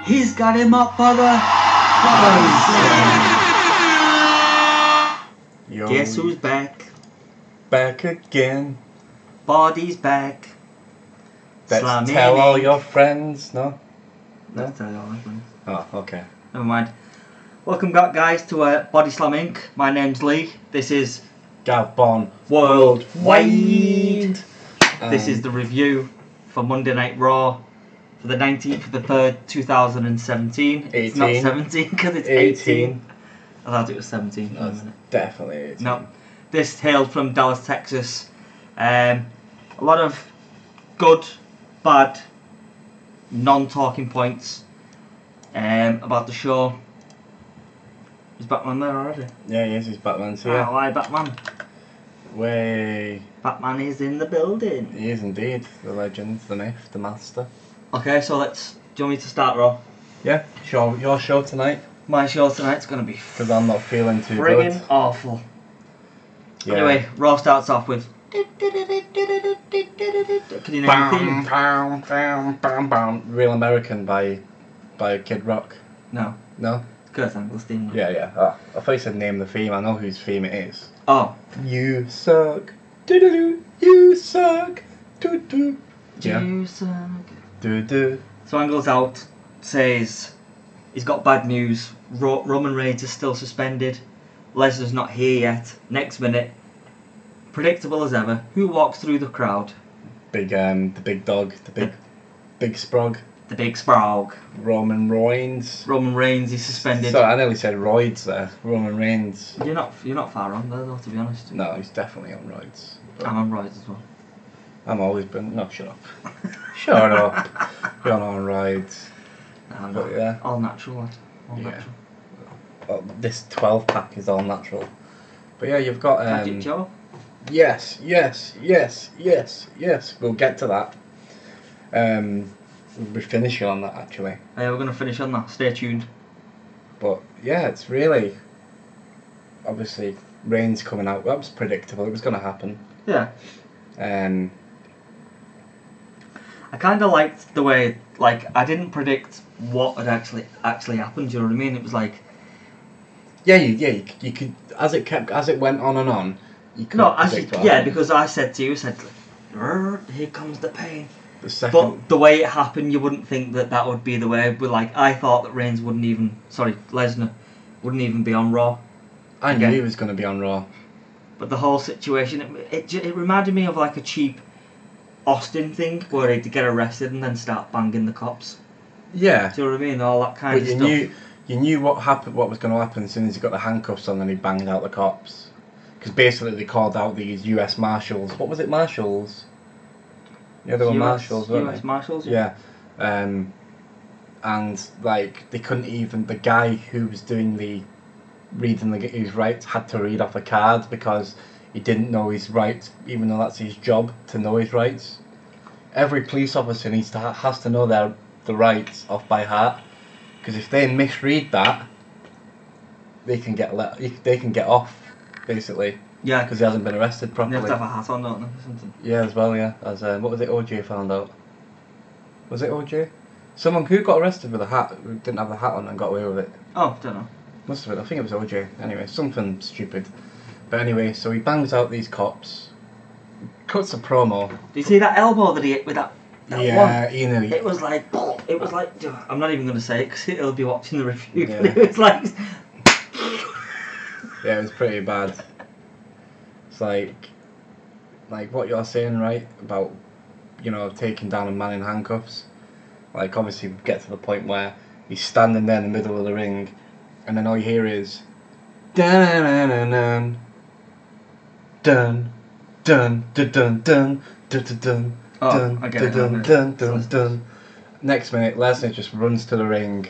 He's got him up for the Yo, Guess who's back? back again. Body's back. Let's Slamming tell all ink. your friends. No? Let's tell you all my friends. Oh, okay. Never mind. Welcome back, guys, to Body Slam Inc. My name's Lee. This is Gavbon Worldwiiiide. This is the review for Monday Night Raw for the 19th of the 3rd, 2017. It's not 17 because it's 18. I thought it was 17 for a minute. Definitely 18. No. This hailed from Dallas, Texas. A lot of good, bad, non-talking points about the show. Is Batman there already? Yeah, he is. He's Batman's here. Oh, why Batman? Way. Batman is in the building. He is indeed. The legend, the myth, the master. Okay, so let's... Do you want me to start, Raw? Yeah, your show tonight. My show tonight's going to be Because I'm not feeling too friggin' good. awful. Yeah. Anyway, Raw starts off with... Can you name the theme? Bam, bam, bam, bam. Real American by Kid Rock. No, No? it's Kurt Angle's theme. Yeah, yeah. Oh, I thought you said name the theme. I know whose theme it is. Oh. You suck. Do-do-do. You suck. Do-do. Yeah. You suck. Do-do. So Angle's out, says he's got bad news. Roman Reigns is still suspended. Lesnar's not here yet. Next minute, predictable as ever, who walks through the crowd? The big dog, the big sprog. The big Sprog. Roman Reigns. Roman Reigns is suspended. Sorry, I nearly said roids there. Roman Reigns. You're not far wrong there though, to be honest. No, he's definitely on roids. I'm on rides as well. I'm always been. No, shut up. Shut up. You're not on rides. No, I'm But not. yeah. All natural, lad. All Yeah. natural. Well, this 12 pack is all natural. But yeah, you've got. Magic Joe. Yes. We'll get to that. We'll be finishing on that actually. Yeah, we're going to finish on that. Stay tuned. But yeah, it's really. Obviously, Reigns coming out. That was predictable. It was going to happen. Yeah. I kind of liked the way, like, I didn't predict what had actually happened. Do you know what I mean? It was like. Yeah, you could as it went on and on. You could No, predict what yeah, happened. because I said to you, here comes the pain. The second. But the way it happened, you wouldn't think that would be the way. But like, I thought that Lesnar wouldn't even be on Raw. I knew again. he was going to be on Raw. But the whole situation, it reminded me of like a cheap Austin thing where he'd get arrested and then start banging the cops. Yeah. Do you know what I mean? All that kind But of stuff. you knew what was going to happen as soon as he got the handcuffs on and he banged out the cops. Because basically they called out these US Marshals. What was it, Marshals? Yeah, they were Marshals, weren't US they? Marshals. Yeah. And like they couldn't even. The guy who was doing his rights had to read off a card because he didn't know his rights, even though that's his job to know his rights. Every police officer has to know the rights off by heart, because if they misread that, they can get off, basically. Yeah. Because he hasn't been arrested You properly. have to have a hat on, don't they, or something? Yeah, as well. Yeah, as what was it? OJ found out. Was it OJ? Someone who got arrested with a hat, who didn't have the hat on and got away with it. Oh, don't know. Must have been. I think it was OJ. Anyway, something stupid. But anyway, so he bangs out these cops. Cuts a promo. Do you see that elbow that he hit with that Yeah, one? he nearly. It was like, I'm not even going to say it because he'll be watching the review. Yeah. But it was like, Yeah, it was pretty bad. It's like what you're saying, right? About, taking down a man in handcuffs. Like, obviously, we get to the point where he's standing there in the middle of the ring, and then all you hear is dun dun dun dun dun dun dun dun dun dun I get it, dun dun dun dun. Next minute, Lesnar just runs to the ring,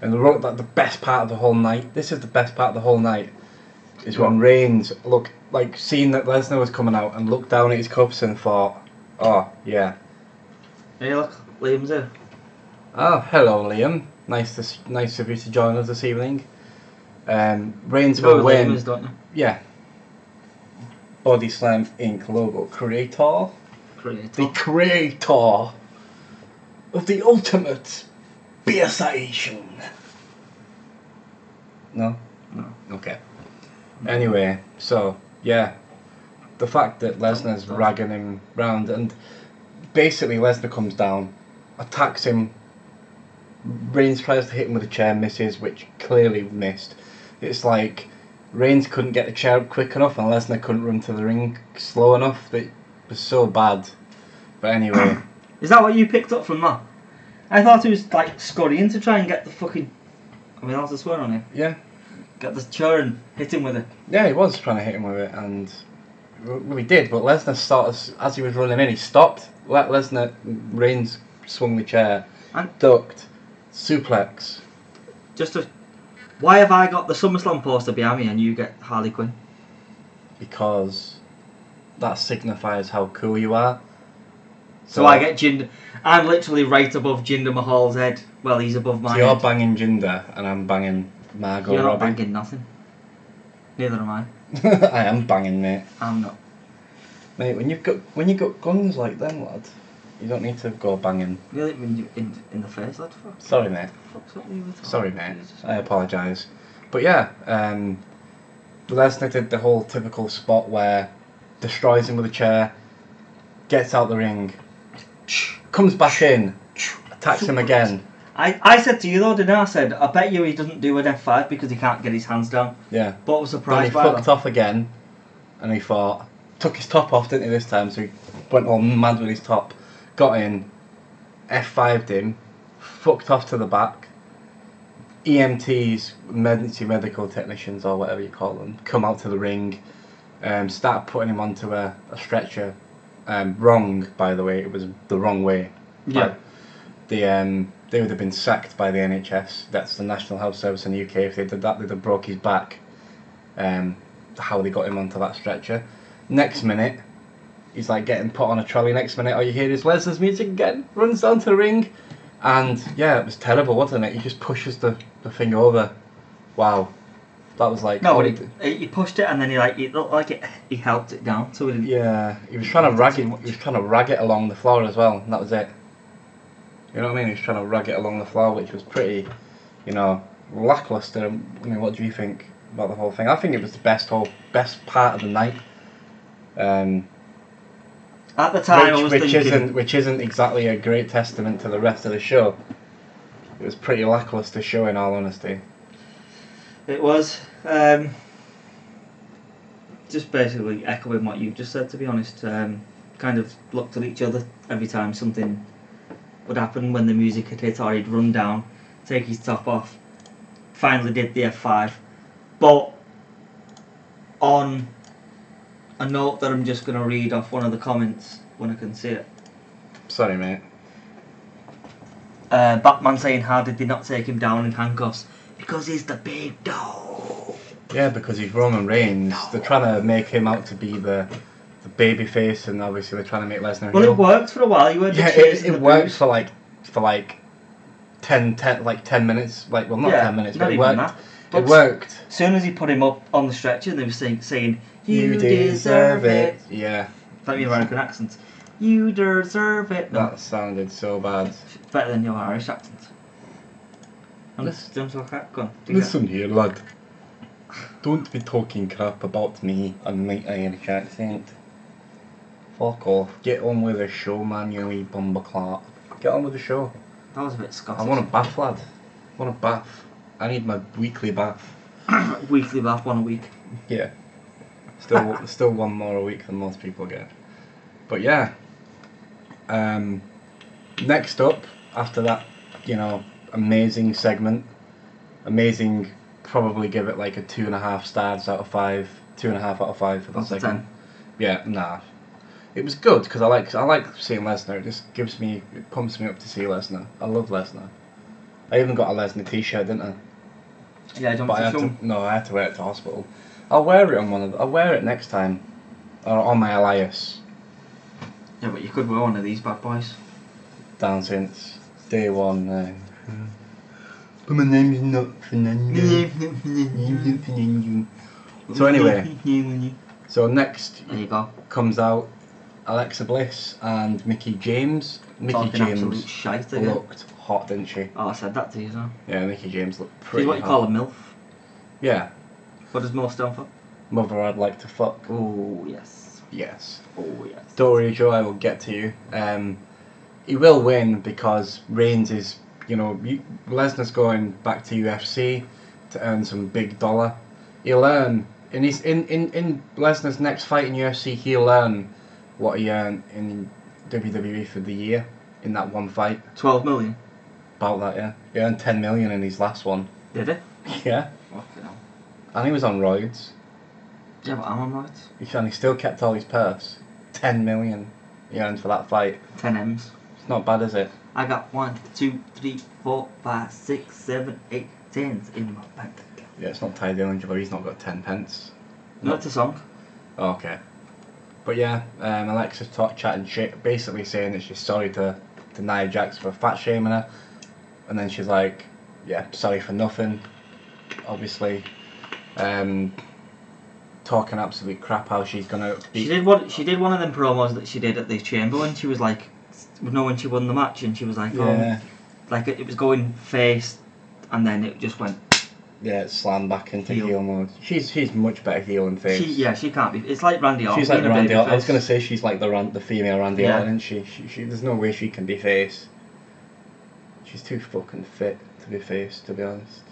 and the best part of the whole night. This is the best part of the whole night. Is when Reigns seen that Lesnar was coming out and looked down at his cups and thought, oh yeah. hey look, Liam's here. Oh, hello Liam. Nice of you to join us this evening. Reigns will win. Liam is, don't you? Yeah. Body Slam Inc. logo creator. The creator of the ultimate Beersation. No? No. Okay. Anyway, so, yeah. The fact that Lesnar's ragging him round, and basically Lesnar comes down, attacks him, Reigns tries to hit him with a chair, misses, which clearly missed. It's like Reigns couldn't get the chair up quick enough and Lesnar couldn't run to the ring slow enough. It was so bad. But anyway. Is that what you picked up from that? I thought he was like scurrying to try and get the fucking... I mean, that's a swear on him. Yeah. Get the chair and hit him with it. Yeah, he was trying to hit him with it, and well, he did, but Lesnar started, as he was running in, he stopped, let Reigns swung the chair, And ducked, suplex. why have I got the SummerSlam poster behind me and you get Harley Quinn? Because that signifies how cool you are. So I get Jinder. I'm literally right above Jinder Mahal's head. Well, he's above my So you're head. banging Jinder, and I'm banging Margot You're not Robbie. banging nothing. Neither am I. I am banging, mate. I'm not. Mate, when you've got guns like them, lad, you don't need to go banging. Really, in the face, lad. Fuck. Sorry, mate. Fuck's up with you? Sorry, mate. I apologise. But yeah, Lesnar did the whole typical spot where destroys him with a chair, gets out the ring, comes back in, attacks him again. I said to you though, didn't I? I said, I bet you he doesn't do an F5 because he can't get his hands down. Yeah. But I was Then surprised he by fucked that. off again, and he took his top off, didn't he, this time, so he went all mad with his top, got in, F5'd him, fucked off to the back. EMTs, emergency medical technicians or whatever you call them, come out to the ring, start putting him onto a stretcher. Wrong, by the way, it was the wrong way. Yeah. They would have been sacked by the NHS. That's the National Health Service in the UK. If they did that, they'd have broke his back. How they got him onto that stretcher. Next minute, he's like getting put on a trolley. Next minute, all you hear is Lesnar's music again. Runs down to the ring, and yeah, it was terrible, wasn't it? He just pushes the thing over. Wow, that was like No, he pushed it and then it looked like he helped it down, so he didn't. Yeah, he was trying to rag it. He was trying to rag it along the floor as well, and that was it. You know what I mean? He was trying to rag it along the floor, which was pretty, lackluster. I mean, what do you think about the whole thing? I think it was the best part of the night. At the time, I was thinking... which isn't exactly a great testament to the rest of the show. It was pretty lackluster show, in all honesty. It was. Just basically echoing what you've just said, to be honest. Kind of looked at each other every time something would happen when the music had hit, or he'd run down, take his top off. Finally did the F5. But on a note that I'm just going to read off one of the comments when I can see it. Sorry, mate. Batman saying, how did they not take him down in handcuffs? Because he's the big dog. Yeah, because he's Roman Reigns. They're trying to make him out to be the baby face, and obviously they're trying to make Lesnar Well, heel. it worked for a while. You were Yeah, it worked for like 10 minutes. Like, well, not 10 minutes, but it worked. It worked. As soon as he put him up on the stretcher, they were saying, you deserve it. Yeah. Like the American accent. You deserve it. No, That sounded so bad. better than your Irish accent. Listen here, lad. Don't be talking crap about me and my Irish accent. Fuck off. Get on with the show, man, you wee bumberclap. Get on with the show. That was a bit Scottish. I want a bath, lad. I want a bath. I need my weekly bath. Weekly bath, one a week. Yeah. Still one more a week than most people get. But yeah. Next up, after that, amazing segment. Amazing, probably give it like a 2.5 stars out of 5. 2.5 out of 5 for that That's a segment. 10. Yeah, nah. It was good because I like seeing Lesnar. It just it pumps me up to see Lesnar. I love Lesnar. I even got a Lesnar t-shirt, didn't I? Yeah, don't But I had to wear it to hospital. I'll wear it I'll wear it next time, or on my Elias. Yeah, but you could wear one of these bad boys. Down since day one. But my name's not Fernando. So anyway, so next There you go. comes out Alexa Bliss and Mickey James. Mickey Talking absolute James shite again. looked hot, didn't she? Oh, I said that to you, so. Yeah, Mickey James looked pretty She's what you hot. call a MILF. Yeah. What does MILF stand for? Mother I'd like to fuck. Oh, yes. Yes. Oh, yes. Don't worry, Joe, I will get to you. He will win because Reigns is, Lesnar's going back to UFC to earn some big dollar. He'll earn, in Lesnar's next fight in UFC, he'll earn what he earned in WWE for the year in that one fight. 12 million? About that, yeah. He earned 10 million in his last one. Did he? Yeah. Fucking hell. And he was on roids. Yeah, but I'm on roids. And he still kept all his purse. 10 million he earned for that fight. 10 M's. It's not bad, is it? I got 1, 2, 3, 4, 5, 6, 7, 8 10s in my bank account. Yeah, it's not Ty Dillinger, he's not got 10 pence. No, it's a song. Oh, okay. But yeah, Alexa's chatting shit, basically saying that she's sorry to Nia Jax for fat shaming her. And then she's like, yeah, sorry for nothing. Obviously. Talking absolute crap how she's gonna beat... She did one of them promos that she did at the Chamber when she was like, when she won the match, and she was like, yeah. Like it was going face, and then it just went. Yeah, it slammed back into heel mode. She's much better heel than face. She can't be. It's like Randy Orton. She's like the Randy Orton. I was gonna say she's like the female Randy Orton, isn't she? She there's no way she can be face. She's too fucking fit to be face, to be honest.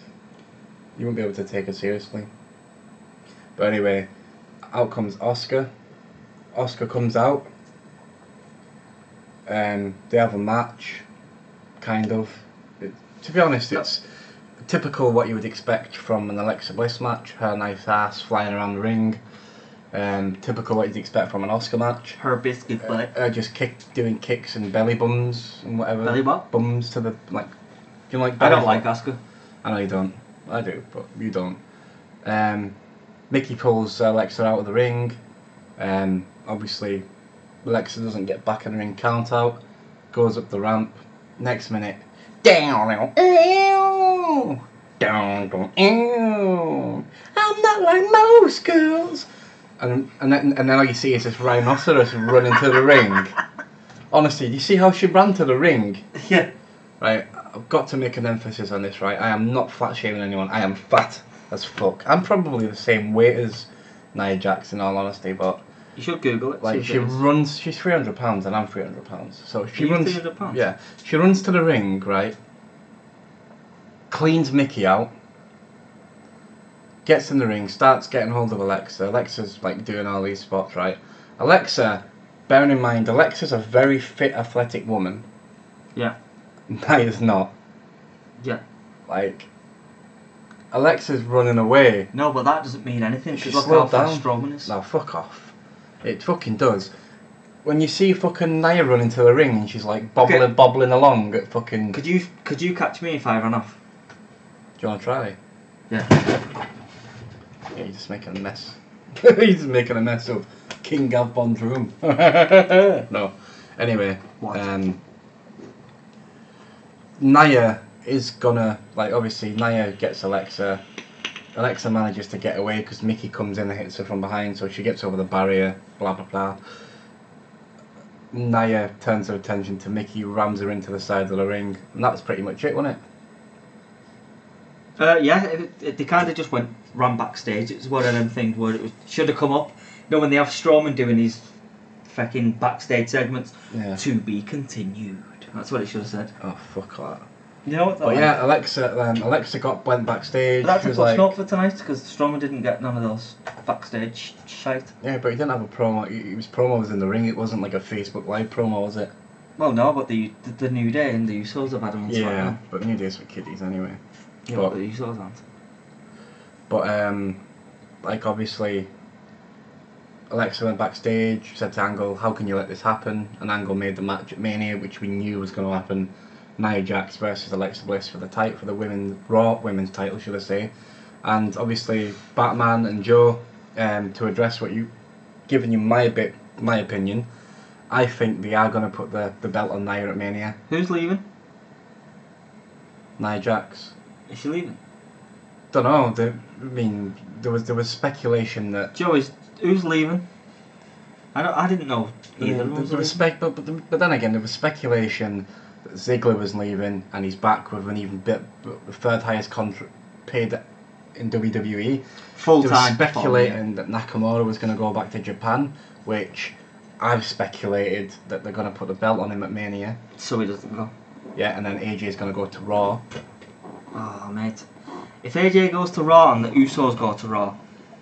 You won't be able to take her seriously. But anyway, out comes Asuka. Asuka comes out. They have a match, kind of. To be honest, it's typical what you would expect from an Alexa Bliss match. Her nice ass flying around the ring. Typical what you'd expect from an Asuka match. Her biscuit butt. Just doing kicks and belly bums and whatever. Belly what? Bums to the like. Do you like? Belly I don't like Asuka. I know you don't. I do, but you don't. Mickey pulls Alexa out of the ring. Obviously, Alexa doesn't get back in the ring count out. Goes up the ramp. Next minute, down, down, I'm not like most girls. And then all you see is this rhinoceros running to the ring. Honestly, do you see how she ran to the ring? Yeah. Right, I've got to make an emphasis on this, right? I am not fat shaming anyone. I am fat as fuck. I'm probably the same weight as Nia Jax in all honesty, but you should Google it. like she runs, she's 300 pounds and I'm 300 pounds. So she runs. 300 pounds? Yeah, she runs to the ring, right? Cleans Mickey out. Gets in the ring, starts getting hold of Alexa. Alexa's like doing all these spots, right? Alexa, bearing in mind, Alexa's a very fit, athletic woman. Yeah. Nia's not. Yeah. Like, Alexa's running away. No, but that doesn't mean anything. She's Because look how slowed fast Strowman is. No, fuck off. It fucking does. When you see fucking Nia running to the ring and she's like bobbling along at fucking... Could you catch me if I ran off? Do you want to try? Yeah. Yeah, you're just making a mess. He's just making a mess of King Gavbon's room. No. Anyway. What? Nia is gonna, like, obviously Nia gets Alexa. Alexa manages to get away because Mickey comes in and hits her from behind, so she gets over the barrier, blah blah blah. Nia turns her attention to Mickey, rams her into the side of the ring, and that's pretty much it, wasn't it? Yeah, they kind of just ran backstage. It's one of them things where it should have come up. You know, when they have Strowman doing these fucking backstage segments, to be continued. That's what it should have said. Oh, fuck that. You know what? But yeah, Alexa went backstage. But that's she a was push like, note for tonight because Strowman didn't get none of those backstage shite. Yeah, but he didn't have a promo. His promo was in the ring. It wasn't like a Facebook Live promo, was it? Well, no, but the New Day and the Usos have had him on SmackDown. Yeah, but New Day's for kiddies anyway. Yeah, but the Usos aren't. But like obviously, Alexa went backstage, said to Angle, "How can you let this happen?" And Angle made the match at Mania, which we knew was going to happen. Nia Jax versus Alexa Bliss for the Raw women's title, should I say? And obviously, Batman and Joe, to address what giving you my opinion, I think they are going to put the belt on Nia at Mania. Who's leaving? Nia Jax. Is she leaving? Don't know. There was speculation that Joe, who's leaving? I didn't know either. But then again, there was speculation that Ziggler was leaving and he's back with an even bit the third highest contract paid in WWE. Full There was time. speculating that Nakamura was going to go back to Japan, which I've speculated that they're going to put the belt on him at Mania. So he doesn't go. Yeah, and then AJ's going to go to Raw. Oh, mate. If AJ goes to Raw and the Usos go to Raw,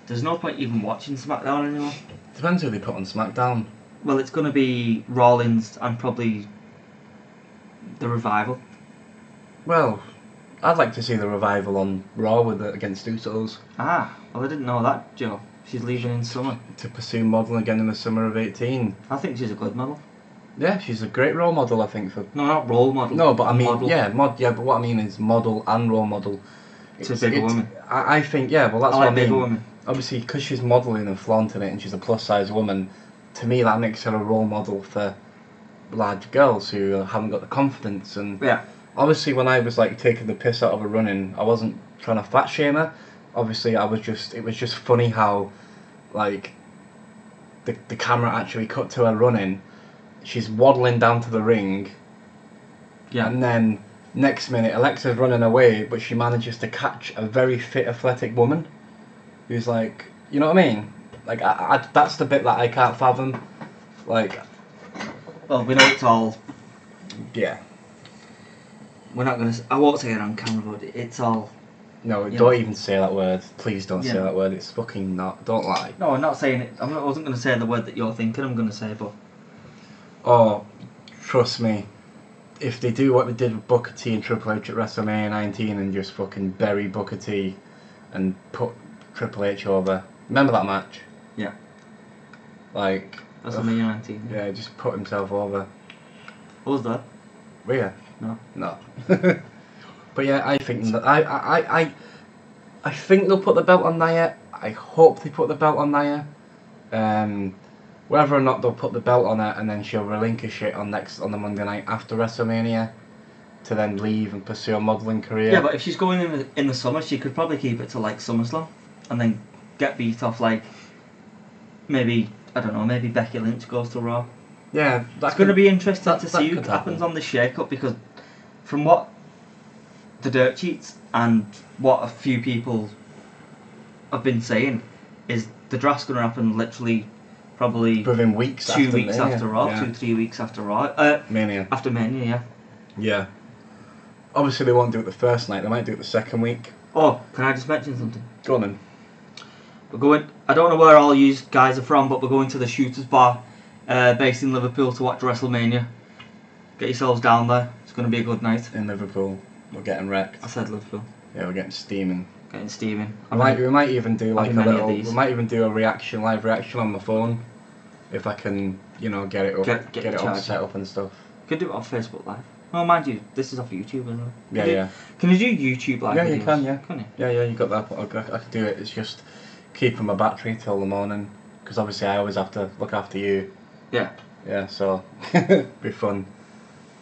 there's no point even watching SmackDown anymore. Depends who they put on SmackDown. Well, it's going to be Rollins and probably the Revival. Well, I'd like to see the Revival on Raw against Usos. Ah, well, I didn't know that, Joe. She's leaving in summer. To pursue modelling again in the summer of 18. I think she's a good model. Yeah, she's a great role model, I think. For No, not role model. No, but I mean, model. yeah, but what I mean is model and role model. It's a bigger woman. I think, yeah, well, that's I what like I mean. bigger women. Obviously, because she's modelling and flaunting it and she's a plus-size woman, to me that makes her a role model for large girls who haven't got the confidence. And Yeah. obviously, when I was like taking the piss out of her running, I wasn't trying to fat shame her. Obviously, it was just funny how, like, the camera actually cut to her running. She's waddling down to the ring. Yeah. And then next minute, Alexa's running away, but she manages to catch a very fit, athletic woman, who's like, you know what I mean? Like, that's the bit that I can't fathom. Like, Well, we know it's all. yeah. We're not gonna. I won't say it on camera, but it's all. No, Yeah. don't even say that word. Please don't Yeah. say that word. It's fucking not. Don't lie. No, I'm not saying it. I wasn't gonna say the word that you're thinking. I'm gonna say, but Oh, trust me. If they do what they did with Booker T and Triple H at WrestleMania 19 and just fucking bury Booker T and put Triple H over. Remember that match? Yeah. Like, that's WrestleMania 19. yeah, just put himself over. What was that? Rhea? No. No. But yeah, I think that I think they'll put the belt on Nia. I hope they put the belt on Nia. Whether or not they'll put the belt on her and then she'll relinquish it on the Monday night after WrestleMania to then leave and pursue a modelling career. Yeah, but if she's going in the summer, she could probably keep it to like SummerSlam, and then get beat off like maybe maybe Becky Lynch goes to Raw. Yeah, It's going to be interesting to see what happens on the shake-up, because from what the dirt sheets and what a few people have been saying is the draft's going to happen literally probably within weeks 2 weeks after Raw, yeah. 2-3 weeks after Raw. Mania. After Mania, yeah. Yeah. Obviously they won't do it the first night, they might do it the second week. Oh, can I just mention something? Go on then. We're going, I don't know where all you guys are from, but we're going to the Shooters Bar based in Liverpool to watch WrestleMania. Get yourselves down there, it's going to be a good night. In Liverpool, we're getting wrecked. I said Liverpool. Yeah, we're getting steaming. Getting steaming. We might even do like many of we these. might even do a live reaction on my phone, if I can, get it up, Get it all charging. set up and stuff. Could do it on Facebook Live. Oh, mind you, this is off YouTube, isn't it? Yeah. Can you do YouTube Live? Yeah, videos? you can. Yeah. Can you? Yeah, you got that. I can do it. It's just keeping my battery till the morning, because obviously I always have to look after you. Yeah. Yeah, so be fun.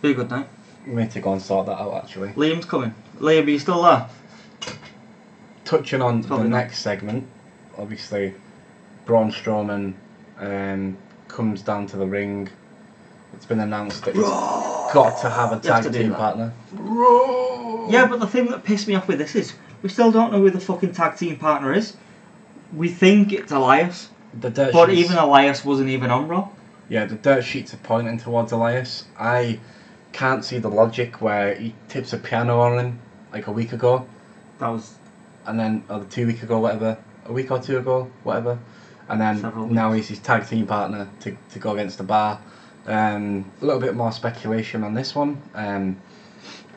Be a good night. We need to go and sort that out actually. Liam's coming. Liam, are you still there? Touching on the Probably not. next segment, obviously, Braun Strowman comes down to the ring. It's been announced that he's got to have a You have tag to do team that. partner. Yeah, but the thing that pissed me off with this is we still don't know who the fucking tag team partner is. We think it's Elias, The dirt but sheets, even Elias wasn't even on Raw. yeah, the dirt sheets are pointing towards Elias. I can't see the logic where he tips a piano on him like a week ago, That was and then or 2 weeks ago, whatever, a week or two ago, whatever, and then Several now he's his tag team partner to go against the Bar. A little bit more speculation on this one.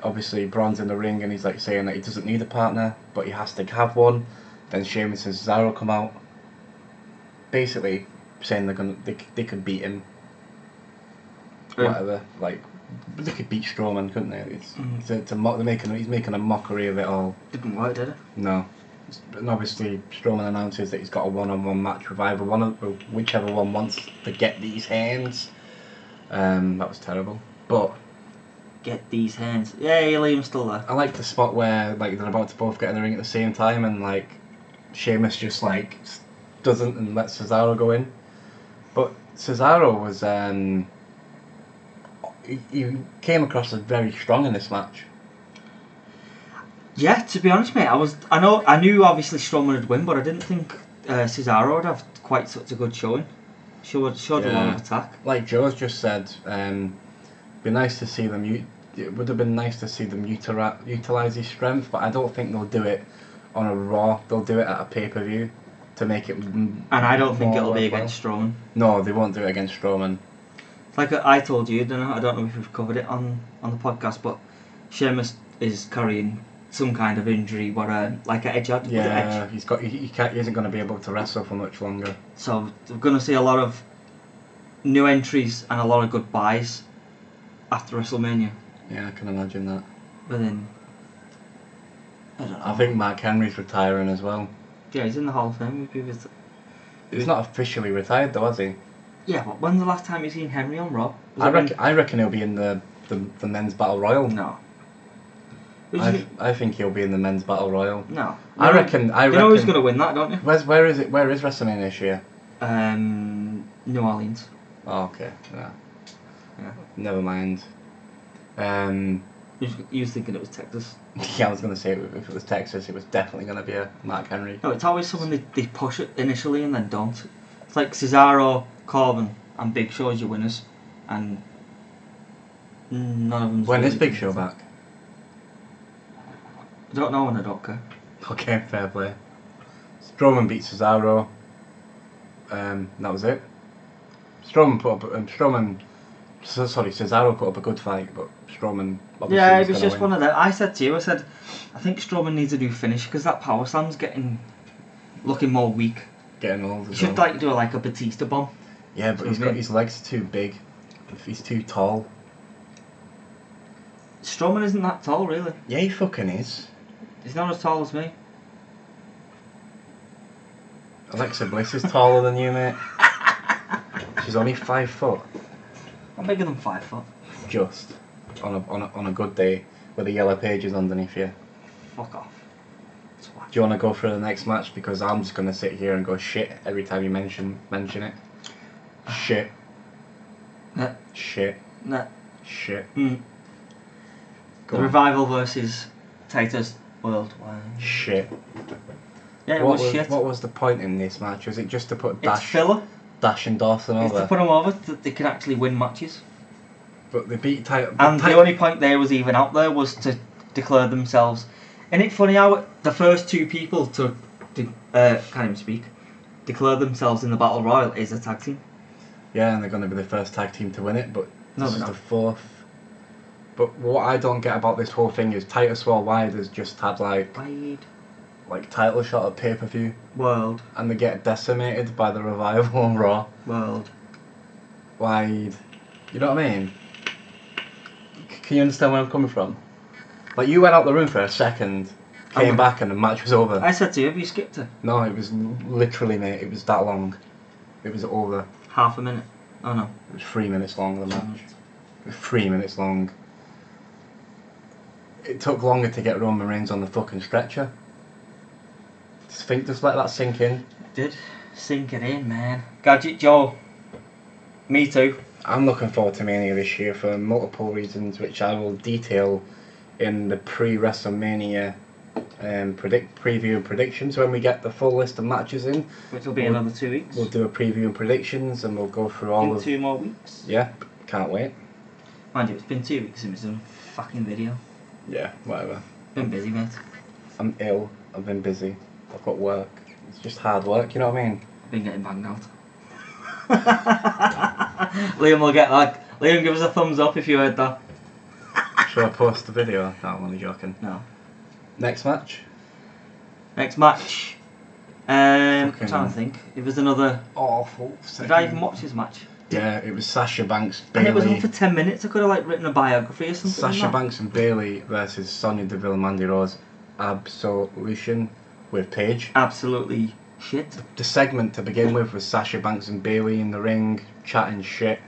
Obviously, Braun's in the ring and he's like saying that he doesn't need a partner, but he has to have one. Then Sheamus and Cesaro come out, basically saying they could beat him. Whatever, like they could beat Strowman, couldn't they? He's making a mockery of it all. didn't work, did it? No. And obviously Strowman announces that he's got a one-on-one match with whichever one wants to get these hands. That was terrible. But Get these hands. Yeah, Liam's still there. I like the spot where like they're about to both get in the ring at the same time and like Sheamus just like doesn't and lets Cesaro go in. But Cesaro was he came across as very strong in this match. Yeah, to be honest, mate, I knew obviously Strowman would win, but I didn't think Cesaro would have quite such a good showing. Showed a lot of attack. Like Joe's just said, be nice to see them. It would have been nice to see them utilize his strength, but I don't think they'll do it on a Raw. They'll do it at a pay-per-view to make it. And I don't think it'll be against Strowman. No, they won't do it against Strowman. Like I told you, I don't know if we've covered it on the podcast, but Sheamus is carrying some kind of injury, like an edge. Yeah, he isn't going to be able to wrestle for much longer. So we're going to see a lot of new entries and a lot of goodbyes after WrestleMania. Yeah, I can imagine that. But then, I don't know. I think Mark Henry's retiring as well. Yeah, he's in the Hall of Fame. He's not officially retired though, has he? Yeah, but when's the last time you seen Henry on Raw? I reckon he'll be in the men's battle royal. No. I think he'll be in the men's battle royal. No. I reckon. You know who's going to win that, don't you? Where is it? Where is WrestleMania this year? New Orleans. Oh, okay. Yeah. Never mind. You was thinking it was Texas. Yeah, I was going to say if it was Texas, it was definitely going to be a Mark Henry. No, it's always someone they push it initially and then don't. It's like Cesaro, Corbin, and Big Show as your winners, and none of them. When is Big Show back? I don't know, and I don't care. Okay, fair play. Strowman beat Cesaro. That was it. Cesaro put up a good fight, but Strowman obviously yeah, it was just win. one of them. I said to you, I think Strowman needs a new finish because that power slam's looking more weak. Getting old. He should do like a Batista bomb. Yeah, but he's got his legs too big. He's too tall. Strowman isn't that tall, really. Yeah, he fucking is. He's not as tall as me. Alexa Bliss is taller than you, mate. She's only 5 foot. I'm bigger than 5 foot. Just on a good day with the yellow pages underneath you. Fuck off. Do you want to go for the next match? Because I'm just gonna sit here and go shit every time you mention it. Shit. Nah. Shit. Nah. Shit. The Revival versus Titus Worldwiiiide. Shit. Yeah, it was shit. What was the point in this match? Was it just to put It's filler. Dash and Dawson over? It's to put them over so that they can actually win matches. But they beat Titus. And the only point they was even out there was to declare themselves. Isn't it funny how the first two people to can't even speak, declare themselves in the Battle Royal is a tag team? Yeah, and they're going to be the first tag team to win it, but No, this is they're the not. 4th. But what I don't get about this whole thing is Titus Worldwiiide has just had like title shot at pay-per-view, World. and they get decimated by the Revival on Raw. World. Wide. You know what I mean? Can you understand where I'm coming from? Like, you went out the room for a second, came back, and the match was over. I said to you, have you skipped it? No, it was literally, mate, it was that long. It was over. Half a minute. Oh no. It was 3 minutes long, the match. It was 3 minutes long. It took longer to get Roman Reigns on the fucking stretcher. Just let that sink in. It did. Sink it in, man. Gadget Joe. Me too. I'm looking forward to Mania this year for multiple reasons, which I will detail in the pre-WrestleMania preview and predictions when we get the full list of matches in. Which will be another 2 weeks. We'll do a preview and predictions, and we'll go through all in of 2 more weeks. Yeah, can't wait. Mind you, it's been 2 weeks since we've done a fucking video. Yeah, whatever. Been busy, mate. I'm ill. I've been busy. I've got work. It's just hard work, you know what I mean? I've been getting banged out. Liam will get that. Liam, give us a thumbs up if you heard that. Should I post the video? No, I'm only joking. No. Next match? Next match. I'm Fucking trying to think. It was another. Awful. Did I even watch this match? Yeah, it was Sasha Banks, And it was on Bayley. for 10 minutes. I could have written a biography or something. Sasha like that. Banks and Bayley versus Sonya Deville and Mandy Rose. Absolution with Paige. Absolutely shit. The segment to begin with was Sasha Banks and Bayley in the ring chatting shit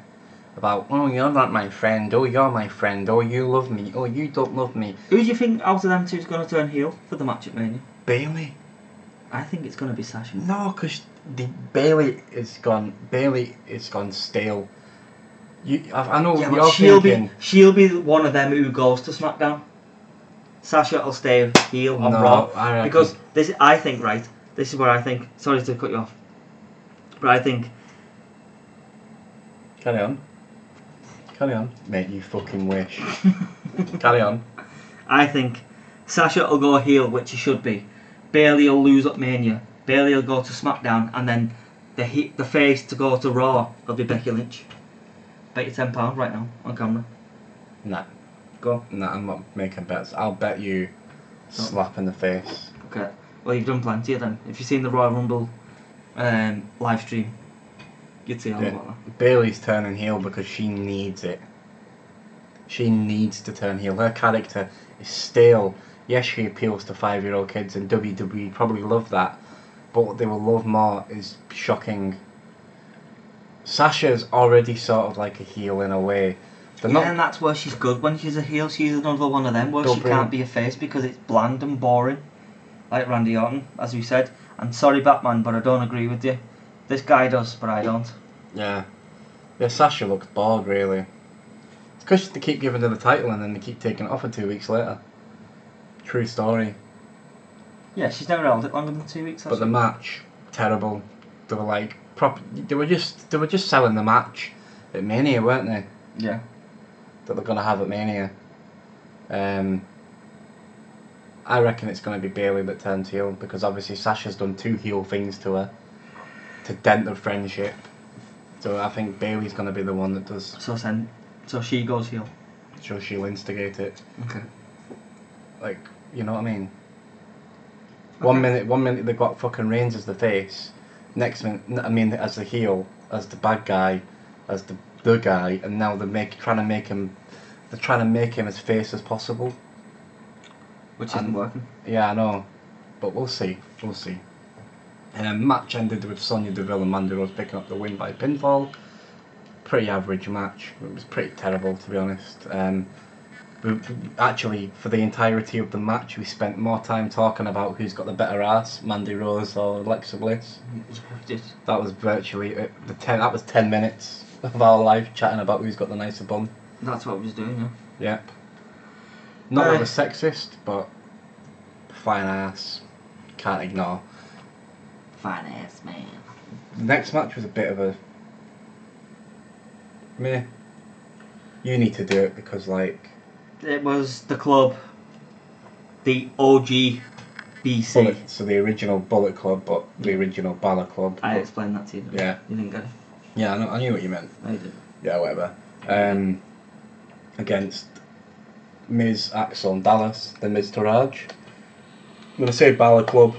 about, oh, you're not my friend, oh, you're my friend, oh, you love me, oh, you don't love me. Who do you think out of them two is going to turn heel for the match at Mania? Bayley? I think it's going to be Sasha. No, because Bailey is gone stale. I know Yeah, you're but thinking. she'll be one of them who goes to SmackDown. Sasha will stay heel on No, Raw I reckon. because I think this is what I think. Sorry to cut you off, but I think. Carry on, mate. You fucking wish. Carry on. I think Sasha will go heel, which she should be. Bailey will lose at Mania. Bailey will go to SmackDown, and then the face to go to Raw will be Becky Lynch. Bet you £10 right now on camera. Nah. Go. Nah, I'm not making bets. I'll bet you slap in the face. Okay. Well, you've done plenty of them. If you've seen the Royal Rumble live stream, you'd see all about that. Bailey's turning heel because she needs it. She needs to turn heel. Her character is stale. Yes, she appeals to 5-year-old kids, and WWE probably love that. But what they will love more is shocking. Sasha's already sort of like a heel in a way. And that's where she's good when she's a heel. She's another one of them where she can't be a face because it's bland and boring. Like Randy Orton, as we said. And sorry, Batman, but I don't agree with you. This guy does, but I don't. Yeah, Sasha looks bored, really. It's because they keep giving her the title and then they keep taking it off her 2 weeks later. True story. Yeah, she's never held it longer than 2 weeks. But the match, terrible. They were like They were just selling the match at Mania, weren't they? Yeah. That they're gonna have at Mania. I reckon it's gonna be Bailey that turns heel because obviously Sasha's done 2 heel things to her to dent their friendship. So I think Bailey's gonna be the one that does. So she goes heel. So she'll instigate it. Okay. Like, you know what I mean? Okay. One minute they've got fucking Reigns as the face. Next minute, I mean, as the heel, as the bad guy, as the guy, and now they're trying to make him as face as possible. Which isn't working. Yeah, I know, but we'll see. Match ended with Sonya Deville and Mandy Rose picking up the win by pinfall. Pretty average match. It was pretty terrible, to be honest. Actually, for the entirety of the match, we spent more time talking about who's got the better ass, Mandy Rose or Alexa Bliss. That was virtually it. That was 10 minutes of our life chatting about who's got the nicer bum. That's what we was doing, yeah. Yep. Not that we're sexist, but fine ass. Can't ignore. Fine ass man. The next match was a bit of a meh. You need to do it because like. It was the club, the OG BC. So the original Bullet Club, but the original Balor Club. I explained that to you. Yeah. You didn't get it. Yeah, I knew what you meant. I did. Yeah, whatever. Against Miz, Axel, and Dallas, the Miz Taraj. I'm gonna say Balor Club.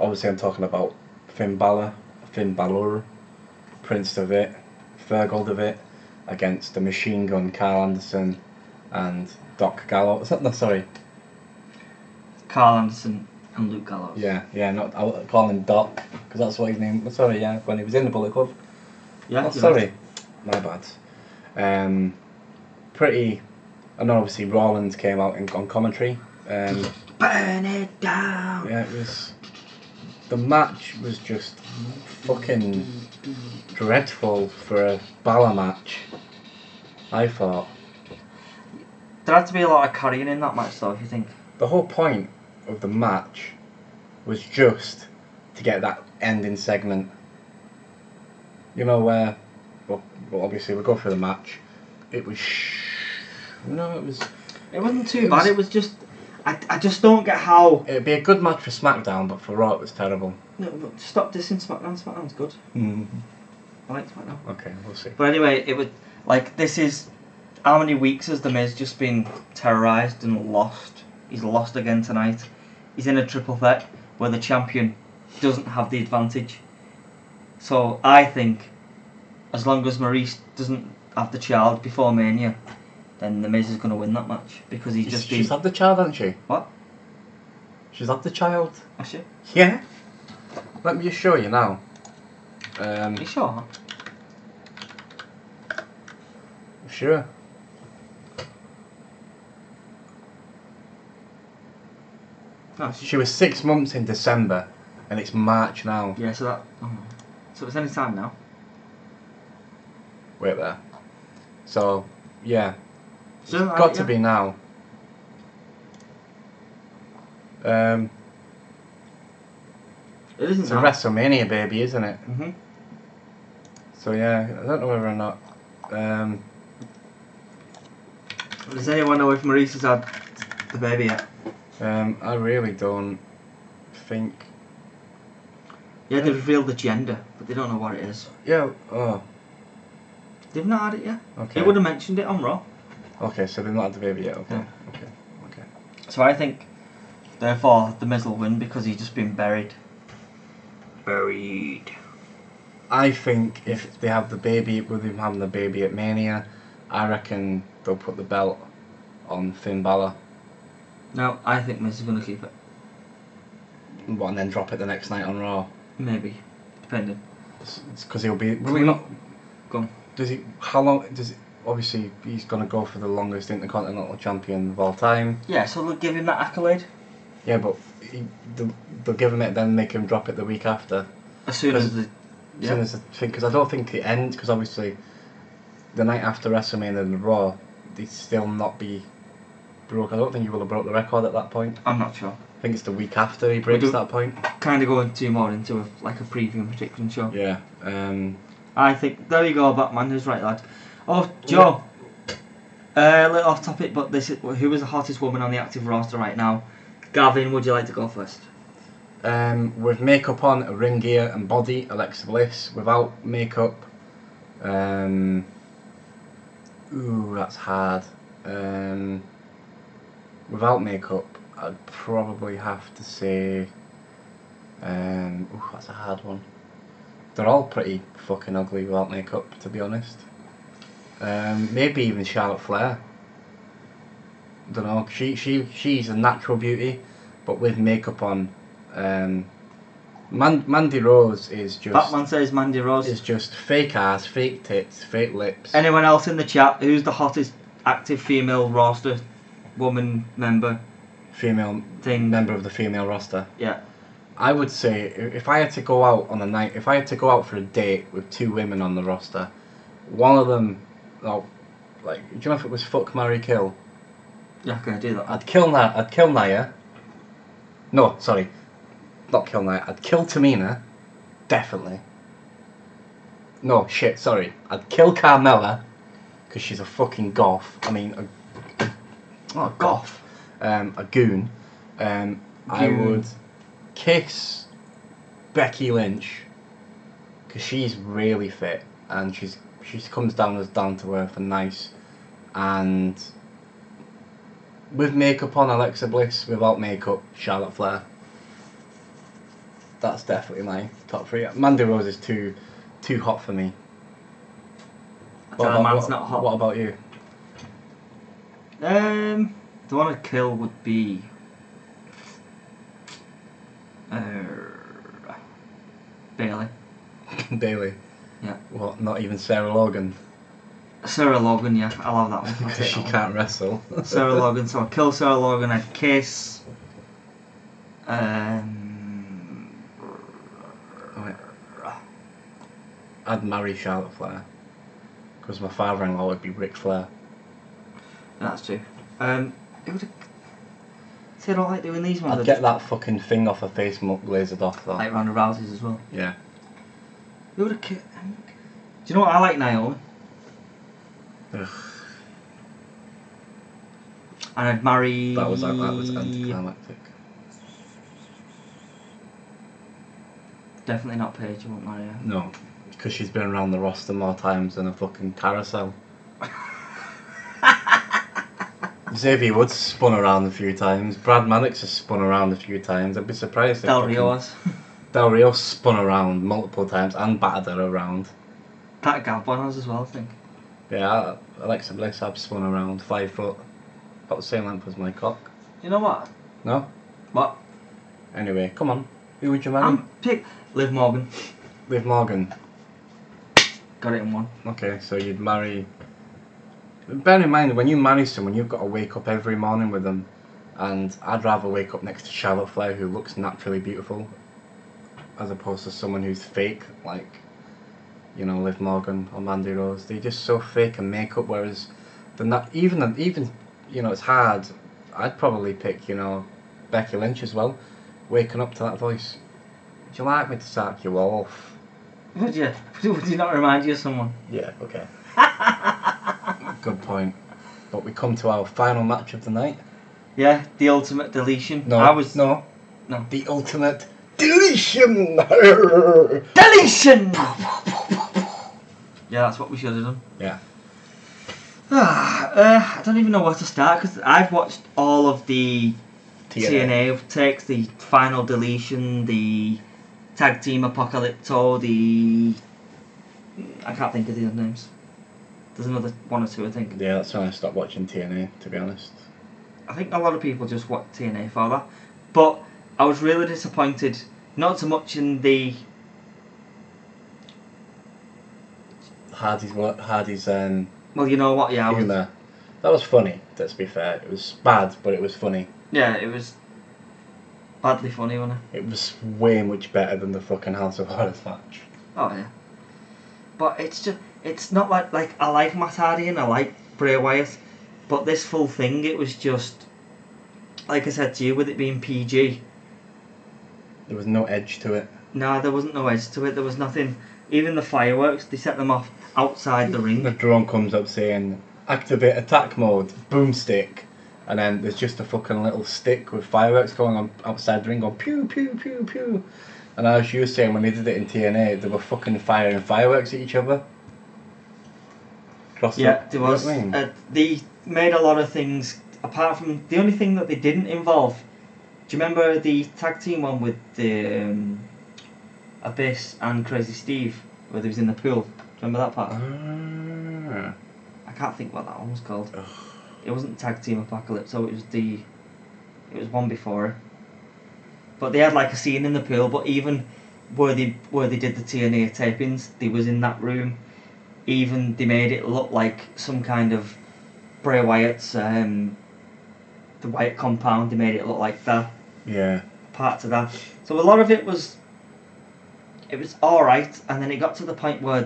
Obviously, I'm talking about Finn Balor, Prince Devitt, Fergal Devitt, against the Machine Gun Carl Anderson and Doc Gallows. No, sorry. Carl Anderson and Luke Gallows. Yeah. I'll call him Doc because that's what his name. Sorry, yeah, when he was in the Bullet Club. Yeah. Oh, sorry, my bad. Pretty. And obviously Rollins came out on commentary. Burn it down. Yeah, it was. The match was just fucking dreadful for a Balor match. I thought. There had to be a lot of carrying in that match, though. If you think. The whole point of the match was just to get that ending segment. You know where, well obviously we'll go through the match. It was, It wasn't too bad. It was just, I just don't get how. It'd be a good match for SmackDown, but for Raw it was terrible. No, but stop dissing SmackDown. SmackDown's good. I like SmackDown. Okay, we'll see. But anyway, it would like this is how many weeks has the Miz just been terrorised and lost? He's lost again tonight. He's in a triple threat where the champion doesn't have the advantage. So I think as long as Maurice doesn't have the child before Mania, then the Miz is going to win that match because She's had the child, hasn't she? What? She's had the child. Has she? Yeah. Let me just show you now. Are you sure? Sure. No, She was 6 months in December, and it's March now. Yeah, so that. So it's any time now. Wait there. So, yeah. So, It's got to be now. It isn't It's a now. WrestleMania baby, isn't it? Mhm. So yeah, I don't know whether or not. Does anyone know if Maurice has had the baby yet? I really don't think. Yeah, they've revealed the gender, but they don't know what it is. Yeah. Oh. They've not had it yet. Okay. He would have mentioned it on Raw. Okay, so they've not had the baby yet. Okay. No. Okay. So I think, therefore, the Miz will win because he's just been buried. Buried. I think if they have the baby, with him having the baby at Mania, I reckon they'll put the belt on Finn Balor. No, I think Miz is going to keep it. And then drop it the next night on Raw. Maybe, depending. It's because he'll be. Will he not? Go on. Does he? How long does it? Obviously, he's going to go for the longest Intercontinental Champion of all time. Yeah, so they'll give him that accolade. Yeah, but they'll give him it, then make him drop it the week after. As soon as the. As soon as the thing, because I don't think it ends. Because obviously, the night after WrestleMania and Raw, they'd still not be broke. I don't think he will have broke the record at that point. I'm not sure. I think it's the week after he breaks that point. Kind of going too more into a preview and prediction show. Yeah. I think there you go, Batman. Who's right, lad? Oh, Joe. A little off topic, but this is who is the hottest woman on the active roster right now? Gavin, would you like to go first? With makeup on, ring gear and body, Alexa Bliss. Without makeup, ooh, that's hard. Without makeup, I'd probably have to say, ooh, that's a hard one. They're all pretty fucking ugly without makeup, to be honest. Maybe even Charlotte Flair. Don't know. She's a natural beauty, but with makeup on. Mandy Rose is just. Batman says Mandy Rose is just fake ass, fake tits, fake lips. Anyone else in the chat? Who's the hottest active female roster woman member? Female thing member of the female roster. Yeah. I would say if I had to go out on a night, if I had to go out for a date with two women on the roster, one of them, do you know if it was fuck, marry, kill? Yeah, can I do that? I'd kill Nia. No, sorry. Not kill Nia. I'd kill Tamina. Definitely. No, shit, sorry. I'd kill Carmella. Because she's a fucking goth. I mean, not a goth. A goon. I would kiss Becky Lynch. Because she's really fit. And she comes down as down to earth and nice. And with makeup on, Alexa Bliss. Without makeup, Charlotte Flair. That's definitely my top three. Mandy Rose is too hot for me. Not hot. What about you? The one I'd kill would be Bailey. Bailey. Yeah. What? Not even Sarah Logan? Sarah Logan, yeah, I'll have that one. Because she can't wrestle. Sarah Logan, so I'd kill Sarah Logan, I'd kiss. I'd marry Charlotte Flair. Because my father-in-law would be Ric Flair. That's true. It would. See, I don't like doing these ones. I'd get that fucking thing off her face lasered off though. Like Ronda Rousey's as well. Yeah. Who would have? Do you know what I like, Naomi? Ugh. And I'd marry. That was anticlimactic. Definitely not Paige. You won't marry her. No, because she's been around the roster more times than a fucking carousel. Xavier Woods spun around a few times. Brad Maddox has spun around a few times. I'd be surprised if Del Rio has. Del Rio spun around multiple times and battered her around. That Gavbon has as well, I think. Yeah, Alexa Bliss I've spun around 5 foot. About the same length as my cock. You know what? No? What? Anyway, come on. Who would you marry? Pick Liv Morgan. Liv Morgan. Got it in one. Okay, so you'd marry... Bear in mind, when you marry someone, you've got to wake up every morning with them And I'd rather wake up next to Charlotte Flair, who looks naturally beautiful, as opposed to someone who's fake, like, you know, Liv Morgan or Mandy Rose. They're just so fake and makeup, whereas they're not, even, you know, it's hard. I'd probably pick, you know, Becky Lynch as well, waking up to that voice. Would you like me to sack you off? Would you? Would you not remind you of someone? Yeah, okay. Good point. But we come to our final match of the night. Yeah, the ultimate deletion. No. The ultimate deletion. Deletion. Yeah, that's what we should have done. Yeah. I don't even know where to start because I've watched all of the TNA takes, the final deletion, the tag team Apocalypto, I can't think of the other names. There's another one or two, I think. Yeah, that's when I stopped watching TNA, to be honest. I think a lot of people just watch TNA for that. But I was really disappointed, not so much in the... Hardy's well, you know what, yeah. Humour. That was funny, let's be fair. It was bad, but it was funny. Yeah, it was badly funny, wasn't it? It was way much better than the fucking House of Horrors match. Oh, yeah. But it's not like I like Matt Hardy and I like Bray Wyatt, but this full thing, it was just, like I said to you, with it being PG. There was no edge to it. No, there wasn't no edge to it. There was nothing. Even the fireworks, they set them off outside the ring. The drone comes up saying, activate attack mode, boomstick. And then there's just a fucking little stick with fireworks going on outside the ring going pew, pew, pew, pew. And as you were saying, when they did it in TNA, they were fucking firing fireworks at each other. Yeah, there was. You know what I mean? They made a lot of things, apart from... The only thing that they didn't involve... Do you remember the tag team one with the Abyss and Crazy Steve, where they was in the pool? Do you remember that part? I can't think what that one was called. Ugh. It wasn't Tag Team Apocalypse, so it was one before it. But they had like a scene in the pool, but even where they did the TNA tapings, they was in that room. Even they made it look like some kind of Bray Wyatt's the Wyatt compound, they made it look like that. Yeah. Parts of that. So a lot of it was alright, and then it got to the point where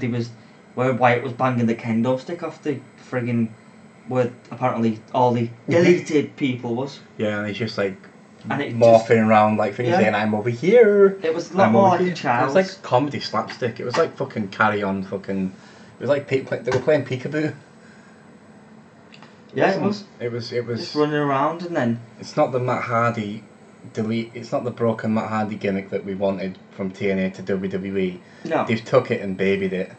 Wyatt was banging the kendo stick off the friggin' where apparently all the deleted people was. Yeah, and he's just like and morphing around like things saying, I'm over here. It was a lot more like a child. It was like comedy slapstick. It was like fucking Carry On fucking... It was like they were playing peekaboo. Yeah, it was. It was just running around and then... It's not the Matt Hardy it's not the broken Matt Hardy gimmick that we wanted from TNA to WWE. No. They've took it and babied it.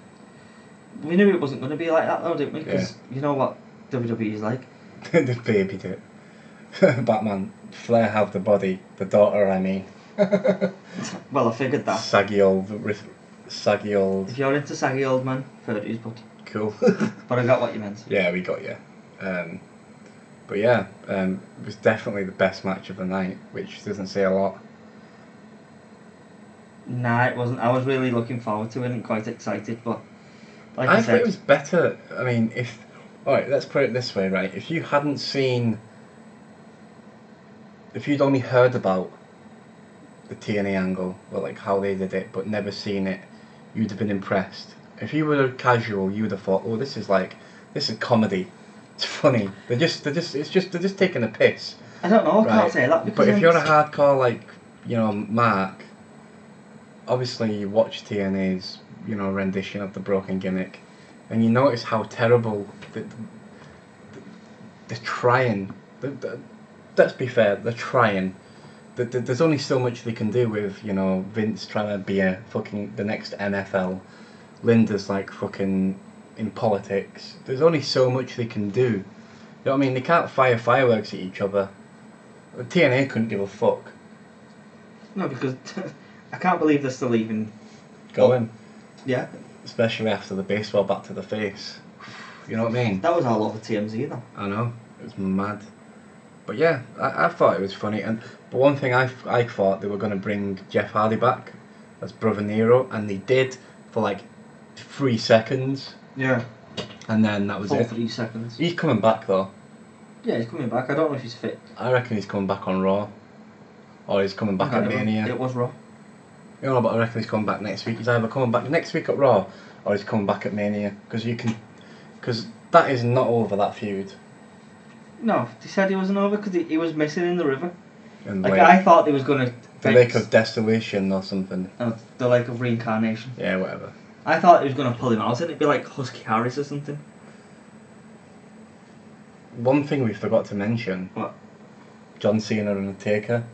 We knew it wasn't going to be like that though, didn't we? Because you know what WWE is like. They've babied it. Batman, Flair have the body, the daughter I mean. Well, I figured that. Saggy old... If you're into saggy old man, 30s, but... Cool. But I got what you meant. Yeah, we got you. But yeah, it was definitely the best match of the night, which doesn't say a lot. Nah, it wasn't. I was really looking forward to it and quite excited, but... Like I I thought said, it was better. I mean, if... Alright, let's put it this way, right? If you hadn't seen... If you'd only heard about the TNA angle, or like how they did it, but never seen it, you'd have been impressed. If you were casual, you would have thought, "Oh, this is comedy. It's funny. They're just taking a piss." I don't know. I right? can't say that because. But if you're a hardcore Mark, obviously you watch TNA's rendition of the broken gimmick, and you notice how terrible they're trying. Let's be fair, they're trying. There's only so much they can do with Vince trying to be the next NFL. Linda's like fucking in politics. There's only so much they can do. You know what I mean? They can't fire fireworks at each other. TNA couldn't give a fuck. No, because I can't believe they're still even going. Yeah. Especially after the baseball bat to the face. You know what I mean? That was all over TMZ though. I know. It was mad. But yeah, I thought it was funny. But one thing I thought they were going to bring Jeff Hardy back as Brother Nero, and they did for like 3 seconds. Yeah. And then that was Full it. 3 seconds. He's coming back though. Yeah, he's coming back. I don't know if he's fit. I reckon he's coming back on Raw. Or he's coming back at Mania. It was Raw. You know, but I reckon he's coming back next week. He's either coming back next week at Raw, or he's coming back at Mania. Because that is not over, that feud. No, they said he wasn't over because he was missing in the river. And Like, I thought they was going to... The Lake of Desolation or something. No, the Lake of Reincarnation. Yeah, whatever. I thought he was going to pull him out, and it'd be like Husky Harris or something. One thing we forgot to mention. What? John Cena and Undertaker.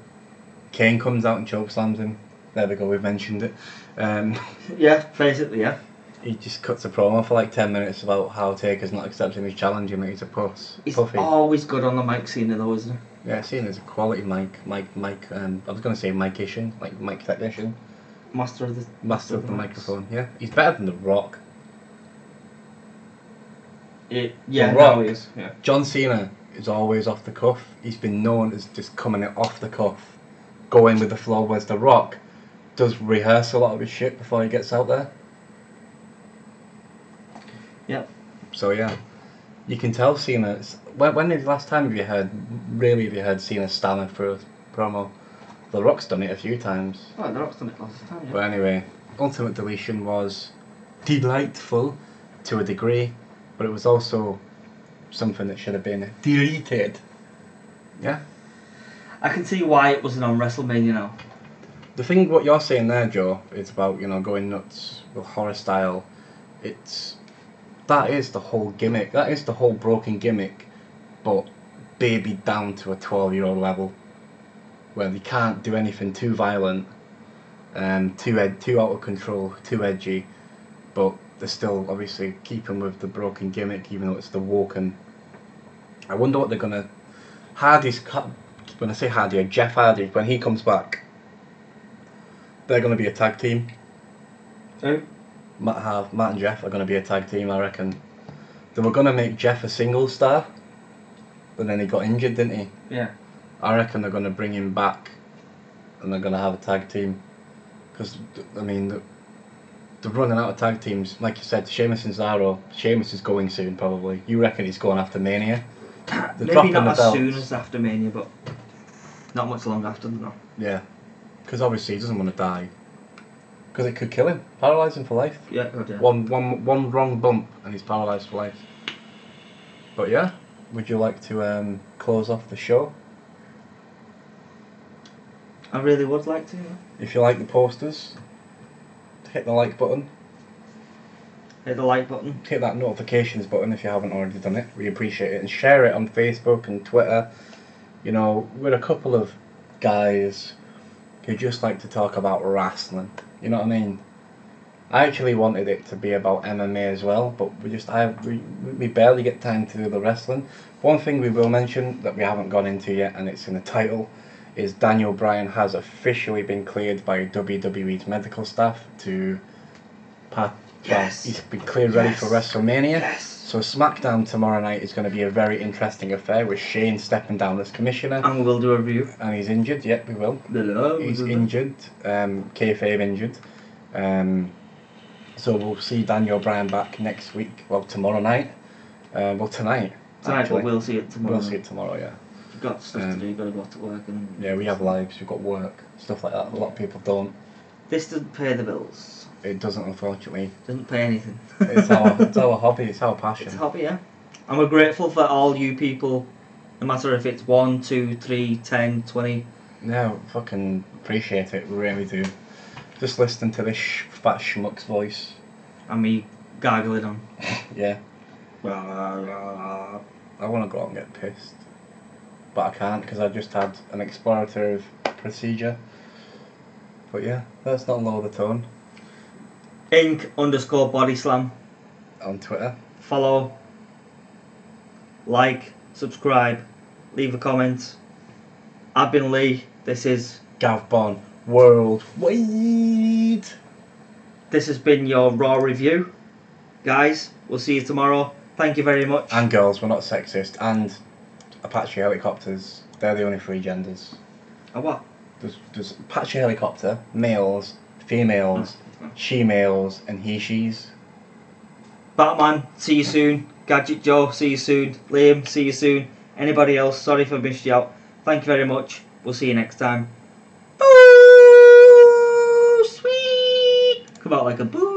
Kane comes out and chokeslams him. There we go, we've mentioned it. Yeah, basically, yeah. He just cuts a promo for like 10 minutes about how Taker's not accepting his challenge and that he's a He's puffy. always good on the mic, Cena, though, isn't he? Yeah, Cena's a quality mic. I was going to say micician, like mic technician. Master of the Master of the microphone, yeah. He's better than The Rock. Yeah, The Rock. no, he is. Yeah. John Cena is always off the cuff. He's been known as just coming it off the cuff, going with the flow, whereas The Rock does rehearse a lot of his shit before he gets out there. Yeah. So yeah, you can tell Cena. When the last time have you heard Cena stammer for a promo? The Rock's done it a few times. Oh, The Rock's done it lots of time, yeah. But anyway, Ultimate Deletion was delightful to a degree, but it was also something that should have been deleted. Yeah. I can see why it wasn't on WrestleMania now. The thing what you're saying there, Joe, is about going nuts with horror style. That is the whole gimmick. That is the whole broken gimmick, but babied down to a 12-year-old level, where they can't do anything too violent, too out of control, too edgy, but they're still obviously keeping with the broken gimmick, even though it's the woken. I wonder what they're gonna. When I say Hardy, Jeff Hardy, when he comes back, they're gonna be a tag team. Who? Matt and Jeff are going to be a tag team, I reckon. They were going to make Jeff a single star, but then he got injured, didn't he? Yeah. I reckon they're going to bring him back, and they're going to have a tag team. Because, I mean, they're running out of tag teams. Like you said, Sheamus and Cesaro. Sheamus is going soon, probably. You reckon he's going after Mania? Maybe not as soon as after Mania, but not much long after, no. Yeah. Because obviously he doesn't want to die. Because it could kill him, paralyse him for life. Yeah, God, yeah. One wrong bump and he's paralysed for life. But yeah, would you like to close off the show? I really would like to. Yeah. If you like the posters, hit the like button. Hit the like button. Hit that notifications button if you haven't already done it. We appreciate it. And share it on Facebook and Twitter. We're a couple of guys who just like to talk about wrestling. You know what I mean? I actually wanted it to be about MMA as well, but we barely get time to do the wrestling. One thing we will mention that we haven't gone into yet, and it's in the title, is Daniel Bryan has officially been cleared by WWE's medical staff to Yes. He's been cleared ready for WrestleMania. Yes. So SmackDown tomorrow night is going to be a very interesting affair with Shane stepping down as commissioner. And we will do a review. And he's injured. Yep, we will. He's injured. Kayfabe injured. So we'll see Daniel Bryan back next week. Well, tomorrow night. Tonight. Tonight, but we'll see it tomorrow. We'll see it tomorrow, yeah. You've got stuff to do, you've got to go to work. Yeah, we have lives, we've got work, stuff like that. A lot of people don't. This doesn't pay the bills. It doesn't, unfortunately. Doesn't pay anything. It's our hobby, it's our passion. It's a hobby, yeah. And we're grateful for all you people, no matter if it's 1, 2, 3, 10, 20. Yeah, fucking appreciate it, we really do. Just listening to this fat schmuck's voice. And me gargling on. Yeah. I want to go out and get pissed. But I can't because I just had an explorative procedure. But yeah, let's not lower the tone. Inc_bodyslam On Twitter. Follow, like, subscribe, leave a comment. I've been Lee. This is Gavbon Worldwiiiiide. This has been your Raw review. Guys, we'll see you tomorrow. Thank you very much. And girls, we're not sexist. And Apache helicopters. They're the only three genders. A what? There's Apache helicopter, males, females, she-males, and he-she's. Batman, see you soon. Gadget Joe, see you soon. Liam, see you soon. Anybody else, sorry if I missed you out. Thank you very much. We'll see you next time. Boo! Sweet! Come out like a boo!